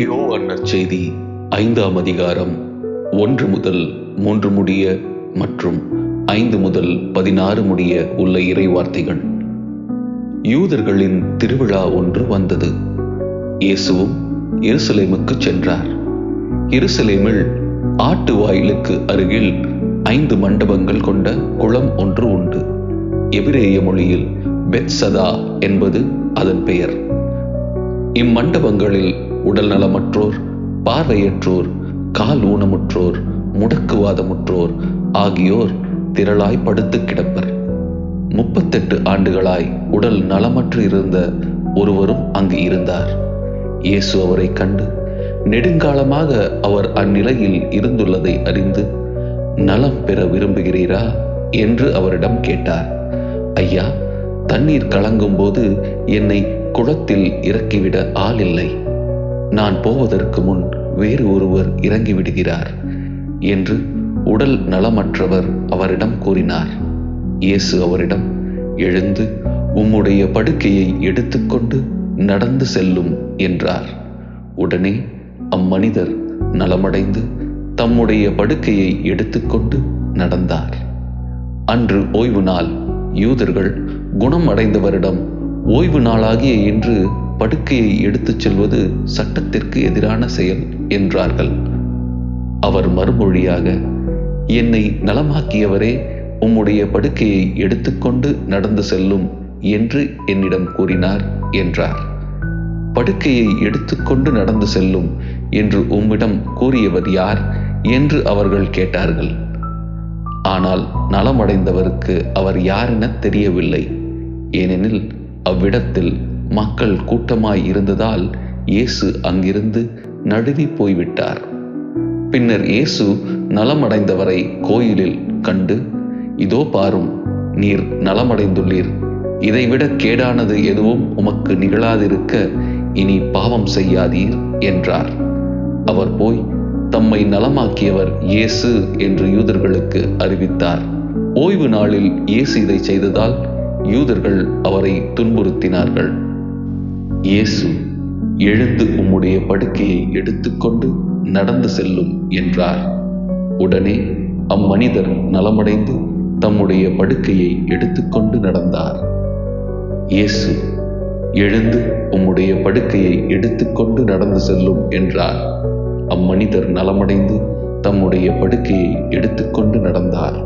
யோவான் நற்செய்தி 5ஆம் அதிகாரம் 1 முதல் 3 முடிய மற்றும் 5 முதல் 16 முடிய உள்ள இறைவார்த்தைகள். யூதர்களின் திருவிழா ஒன்று வந்தது. இயேசுவும் எருசலேமுக்கு சென்றார். எருசலேமில் ஆட்டு வாயிலுக்கு அருகில் 5 மண்டபங்கள் கொண்ட குளம் ஒன்று உண்டு. எபிரேய மொழியில் பெத்சதா என்பது அதன் பெயர். இம்மண்டபங்களில் உடல் நலமற்றோர், பார்வையற்றோர், கால் ஊனமுற்றோர், முடக்குவாதமுற்றோர் ஆகியோர் திரளாய் படுத்து கிடப்பர். 38 ஆண்டுகளாய் உடல் நலமற்று இருந்த ஒருவரும் அங்கு இருந்தார். இயேசு அவரை கண்டு நெடுங்காலமாக அவர் அந்நிலையில் இருந்துள்ளதை அறிந்து, நலம் பெற விரும்புகிறீரா என்று அவரிடம் கேட்டார். ஐயா, தண்ணீர் கலங்கும் போது என்னை குளத்தில் இறக்கிவிட ஆள் இல்லை. நான் போவதற்கு முன் வேறு ஒருவர் இறங்கிவிடுகிறார் என்று உடல் நலமற்றவர் அவரிடம் கூறினார். இயேசு அவரிடம், எழுந்து உம்முடைய படுக்கையை எடுத்துக்கொண்டு நடந்து செல்லும் என்றார். உடனே அம்மனிதர் நலமடைந்து தம்முடைய படுக்கையை எடுத்துக்கொண்டு நடந்தார். அன்று ஓய்வு நாள். யூதர்கள் குணம் அடைந்தவரிடம், ஓய்வு நாளாகிய இன்று படுக்கையை எடுத்துச் செல்வது சட்டத்திற்கு எதிரான செயல் என்றார்கள். அவர் மறுமொழியாக, என்னை நலமாக்கியவரே உம்முடைய படுக்கையை எடுத்துக்கொண்டு நடந்து செல்லும் என்று என்னிடம் கூறினார் என்றார். படுக்கையை எடுத்துக்கொண்டு நடந்து செல்லும் என்று உம்மிடம் கூறியவர் யார் என்று அவர்கள் கேட்டார்கள். ஆனால் நலமடைந்தவருக்கு அவர் யாரென தெரியவில்லை. ஏனெனில் அவ்விடத்தில் மக்கள் கூட்டமாய் இருந்ததால் இயேசு அங்கிருந்து நழுவி போய்விட்டார். பின்னர் இயேசு நலமடைந்தவரை கோயிலில் கண்டு, இதோ பாரும், நீர் நலமடைந்துள்ளீர். இதைவிட கேடானது எதுவும் உமக்கு நிகழாதிருக்க இனி பாவம் செய்யாதீர் என்றார். அவர் போய் தம்மை நலமாக்கியவர் இயேசு என்று யூதர்களுக்கு அறிவித்தார். ஓய்வு நாளில் இயேசு இதை செய்ததால் யூதர்கள் அவரை துன்புறுத்தினார்கள். இயேசு, எழுந்து உம்முடைய படுக்கையை எடுத்துக்கொண்டு நடந்து செல்லும் என்றார். உடனே அம்மனிதர் நலமடைந்து தம்முடைய படுக்கையை எடுத்துக்கொண்டு நடந்தார். இயேசு, எழுந்து உம்முடைய படுக்கையை எடுத்துக்கொண்டு நடந்து செல்லும் என்றார். அம்மனிதர் நலமடைந்து தம்முடைய படுக்கையை எடுத்துக்கொண்டு நடந்தார்.